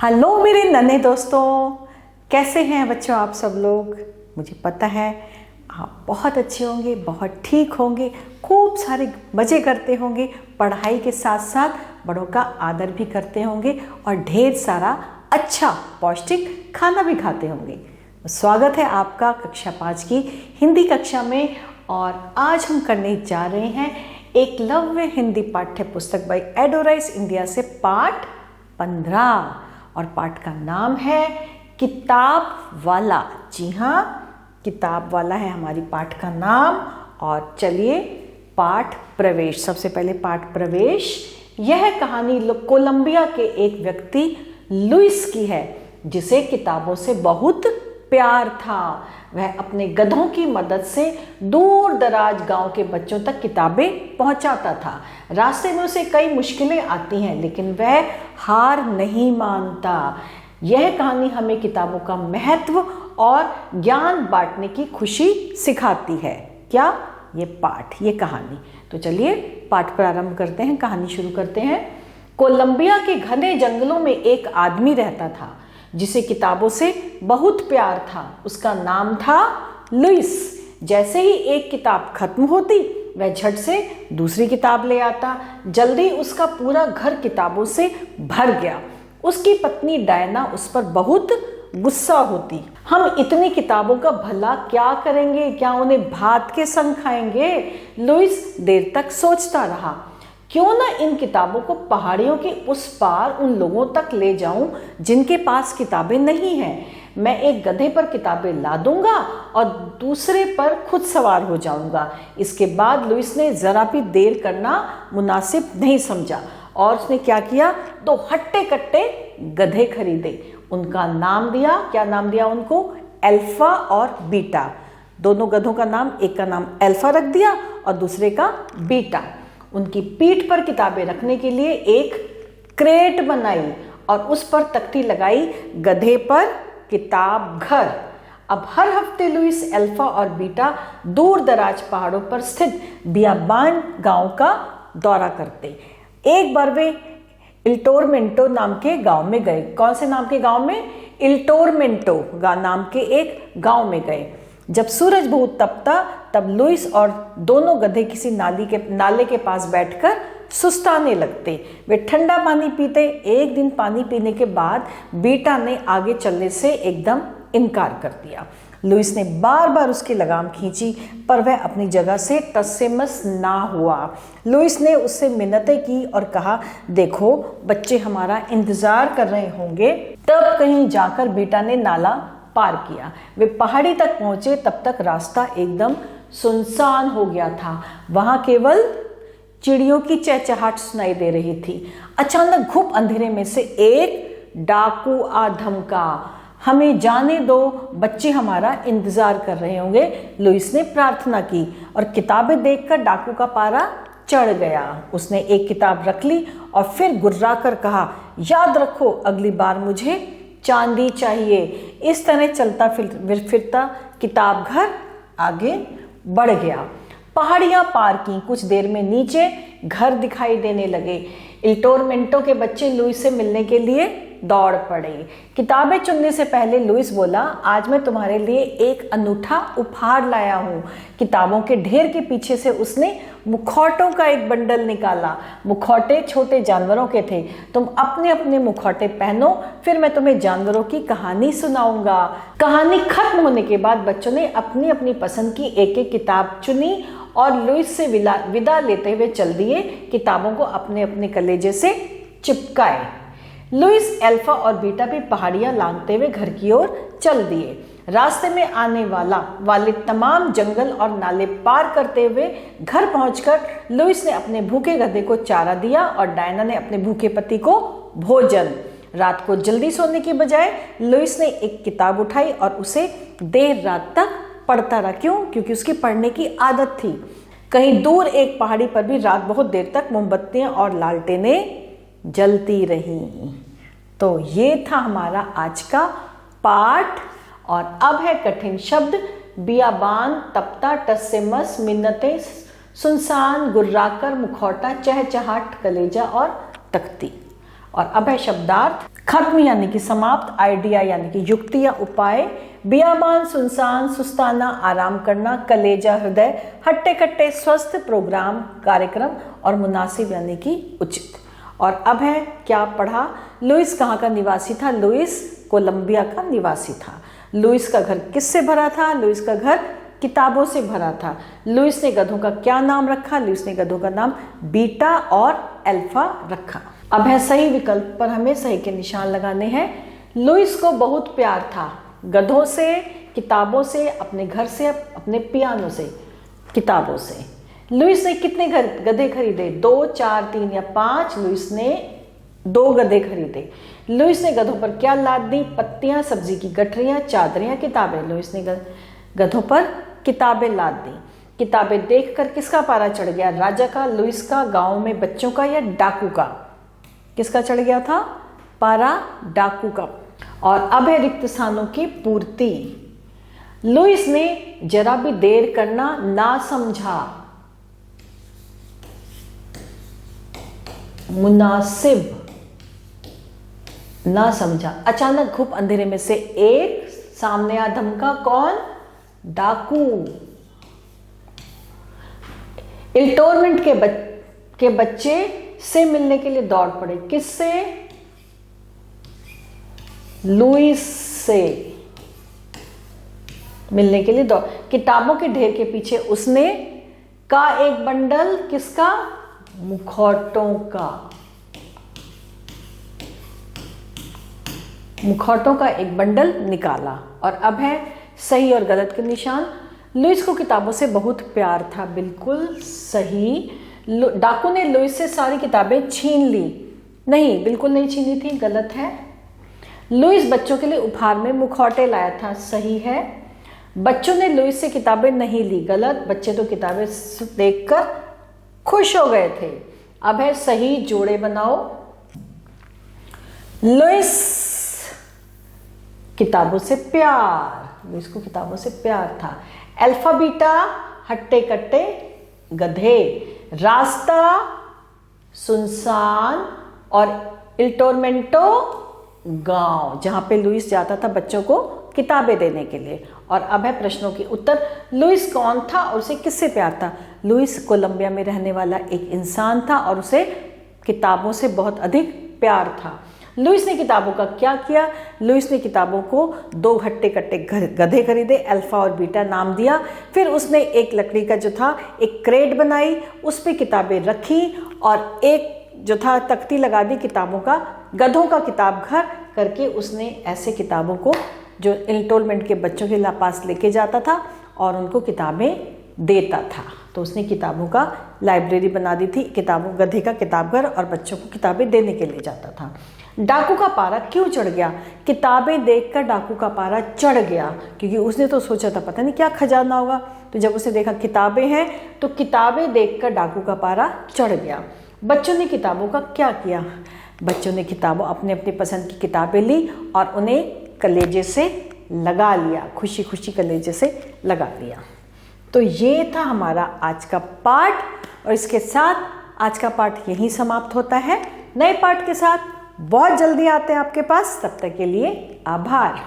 Hello मेरे नन्हे दोस्तों, कैसे हैं बच्चों आप सब लोग। मुझे पता है आप बहुत अच्छे होंगे, बहुत ठीक होंगे, खूब सारे मज़े करते होंगे, पढ़ाई के साथ साथ बड़ों का आदर भी करते होंगे और ढेर सारा अच्छा पौष्टिक खाना भी खाते होंगे। स्वागत है आपका कक्षा 5 की हिंदी कक्षा में। और आज हम करने जा रहे हैं एकलव्य हिंदी पाठ्य पुस्तक बाय एडोराइज इंडिया से पाठ 15 और पाठ का नाम है किताब वाला। जी हाँ, किताब वाला है हमारी पाठ का नाम। और चलिए पाठ प्रवेश, सबसे पहले पाठ प्रवेश। यह कहानी कोलंबिया के एक व्यक्ति लुइस की है जिसे किताबों से बहुत प्यार था। वह अपने गधों की मदद से दूर दराज गांव के बच्चों तक किताबें पहुंचाता था। रास्ते में उसे कई मुश्किलें आती हैं लेकिन वह हार नहीं मानता। यह कहानी हमें किताबों का महत्व और ज्ञान बांटने की खुशी सिखाती है। क्या? ये पाठ, ये कहानी। तो चलिए पाठ प्रारंभ करते हैं, कहानी शुरू करते हैं। कोलंबिया के घने जंगलों में एक आदमी रहता था जिसे किताबों से बहुत प्यार था। उसका नाम था लुइस। जैसे ही एक किताब खत्म होती वह झट से दूसरी किताब ले आता। जल्दी उसका पूरा घर किताबों से भर गया। उसकी पत्नी डायना उस पर बहुत गुस्सा होती। हम इतनी किताबों का भला क्या करेंगे, क्या उन्हें भात के संग खाएंगे? लुइस देर तक सोचता रहा। क्यों ना इन किताबों को पहाड़ियों के उस पार उन लोगों तक ले जाऊं जिनके पास किताबें नहीं हैं। मैं एक गधे पर किताबें ला दूंगा और दूसरे पर खुद सवार हो जाऊंगा। इसके बाद लुइस ने जरा भी देर करना मुनासिब नहीं समझा और उसने क्या किया, 2 हट्टे कट्टे गधे खरीदे। उनका नाम दिया, क्या नाम दिया उनको? अल्फा और बीटा। दोनों गधों का नाम, एक का नाम अल्फा रख दिया और दूसरे का बीटा। उनकी पीठ पर किताबें रखने के लिए एक क्रेट बनाई और उस पर तख्ती लगाई, गधे पर किताब घर। अब हर हफ्ते लुइस, अल्फा और बीटा दूर दराज पहाड़ों पर स्थित बियाबान गांव का दौरा करते। एक बार वे इल्टोरमेंटो नाम के गांव में गए। कौन से नाम के गांव में? इल्टोरमेंटो नाम के एक गांव में गए। जब सूरज बहुत तपता तब लुइस और दोनों गधे किसी नाले के पास बैठकर सुस्ताने लगते। वे ठंडा पानी पीते। एक दिन पानी पीने के बाद बीटा ने आगे चलने से एकदम इनकार कर दिया। लुइस ने बार बार उसकी लगाम खींची पर वह अपनी जगह से टस से मस ना हुआ। लुइस ने उससे मिन्नतें की और कहा, देखो बच्चे हमारा इंतजार कर रहे होंगे। तब कहीं जाकर बीटा ने नाला पार किया। वे पहाड़ी तक पहुंचे तब तक रास्ता एकदम सुनसान हो गया था। वहां केवल चिड़ियों की चहचहाट सुनाई दे रही थी। अचानक घुप अंधेरे में से एक डाकू आ धमका। हमें जाने दो, बच्चे हमारा इंतजार कर रहे होंगे। लुइस ने प्रार्थना की और किताबें देखकर डाकू का पारा चढ़ गया। उसने एक किताब रख ली और फिर गुर्रा कर कहा, याद रखो अगली बार मुझे चांदी चाहिए। इस तरह चलता फिरता किताब घर आगे बढ़ गया। पहाड़ियां पार की, कुछ देर में नीचे घर दिखाई देने लगे। इल्टोरमेंटो के बच्चे लुइस से मिलने के लिए दौड़ पड़े। किताबें चुनने से पहले लुइस बोला, आज मैं तुम्हारे लिए एक अनूठा उपहार लाया हूँ। किताबों के ढेर के पीछे से उसने मुखौटों का एक बंडल निकाला। मुखौटे छोटे जानवरों के थे। तुम अपने अपने मुखौटे पहनो, फिर मैं तुम्हें जानवरों की कहानी सुनाऊंगा। कहानी खत्म होने के बाद बच्चों ने अपनी अपनी पसंद की एक एक किताब चुनी और लुइस से विदा लेते हुए चल दिए। किताबों को अपने अपने कलेजे से चिपकाए। लुइस, अल्फा और बीटा भी पहाड़ियां लांघते हुए घर की ओर चल दिए। रास्ते में आने वाले तमाम जंगल और नाले पार करते हुए घर पहुंचकर लुइस ने अपने भूखे गधे को चारा दिया और डायना ने अपने भूखे पति को भोजन। रात को जल्दी सोने की बजाय लुइस ने एक किताब उठाई और उसे देर रात तक पढ़ता रहा। क्यों? क्योंकि उसकी पढ़ने की आदत थी। कहीं दूर एक पहाड़ी पर भी रात बहुत देर तक मोमबत्तियां और लालटेनें जलती रही। तो ये था हमारा आज का पाठ। और अब है कठिन शब्द। बियाबान, तपता, टस से मस, मिन्नतें, सुनसान, गुर्राकर, मुखौटा, चहचहाट, कलेजा और तख्ती। और अभय शब्दार्थ खत्म यानी कि समाप्त, आइडिया यानी कि युक्ति या उपाय, बियाबान सुनसान, सुस्ताना आराम करना, कलेजा हृदय, हट्टे कट्टे स्वस्थ प्रोग्राम कार्यक्रम, और मुनासिब यानी कि उचित। और अभय क्या पढ़ा? लुइस कहाँ का निवासी था? लुइस कोलंबिया का निवासी था। लुइस का घर किससे भरा था? लुइस का घर किताबों से भरा था। लुइस ने गधों का क्या नाम रखा? लुइस ने गधों का नाम बीटा और अल्फा रखा। अब है सही विकल्प पर हमें सही के निशान लगाने हैं। लुइस को बहुत प्यार था गधों से, किताबों से, अपने घर से, अपने पियानो से, किताबों से। लुइस ने कितने गधे खरीदे? 2, 4, 3 या 5? लुइस ने 2 गधे खरीदे। लुइस ने गधों पर क्या लाद दी? पत्तियां, सब्जी की गठरियां, चादरें, किताबें। लुइस ने गधों पर किताबें लाद दी। किताबें देखकर किसका पारा चढ़ गया? राजा का, लुइस का, गांव में बच्चों का या डाकू का? किसका चढ़ गया था पारा? डाकू का। और अब है रिक्त स्थानों की पूर्ति। लुइस ने जरा भी देर करना ना समझा। मुनासिब ना समझा। अचानक घुप अंधेरे में से एक सामने आ धमका। कौन? डाकू। इल्टोरमेंट के बच्चे से मिलने के लिए दौड़ पड़े। किससे? लुइस से मिलने के लिए दौड़। किताबों के ढेर के पीछे उसने का एक बंडल, किसका? मुखौटों का। मुखौटों का एक बंडल निकाला। और अब है सही और गलत के निशान। लुइस को किताबों से बहुत प्यार था, बिल्कुल सही। डाकू ने लुइस से सारी किताबें छीन ली। नहीं, बिल्कुल नहीं छीनी थी, गलत है। लुइस बच्चों के लिए उपहार में मुखौटे लाया था, सही है। बच्चों ने लुइस से किताबें नहीं ली, गलत। बच्चे तो किताबें देखकर खुश हो गए थे। अब है सही, जोड़े बनाओ। लुइस किताबों से प्यार, लुइस को किताबों से प्यार था। अल्फा बीटा हट्टे कट्टे गधे, रास्ता सुनसान, और इल्टोरमेंटो गांव, जहां पे लुइस जाता था बच्चों को किताबें देने के लिए। और अब है प्रश्नों के उत्तर। लुइस कौन था और उसे किससे प्यार था? लुइस कोलंबिया में रहने वाला एक इंसान था और उसे किताबों से बहुत अधिक प्यार था। लुइस ने किताबों का क्या किया? लुइस ने किताबों को 2 हट्टे कट्टे गधे खरीदे, अल्फा और बीटा नाम दिया। फिर उसने एक लकड़ी का जो था एक क्रेट बनाई, उस पर किताबें रखी और एक जो था तख्ती लगा दी किताबों का, गधों का किताब घर करके उसने ऐसे किताबों को जो इल्टोरमेंट के बच्चों के पास लेके जाता था और उनको किताबें देता था। तो उसने किताबों का लाइब्रेरी बना दी थी, किताबों गधे का किताब घर, और बच्चों को किताबें देने के लिए जाता था। डाकू का पारा क्यों चढ़ गया? किताबें देखकर डाकू का पारा चढ़ गया, क्योंकि उसने तो सोचा था पता नहीं क्या खजाना होगा। तो जब उसने देखा किताबें हैं तो किताबें देखकर डाकू का पारा चढ़ गया। बच्चों ने किताबों का क्या किया? बच्चों ने किताबों अपने अपनी पसंद की किताबें ली और उन्हें कलेजे से लगा लिया, खुशी खुशी कलेजे से लगा लिया। तो ये था हमारा आज का पाठ, और इसके साथ आज का पाठ यहीं समाप्त होता है। नए पाठ के साथ बहुत जल्दी आते हैं आपके पास। तब तक के लिए आभार।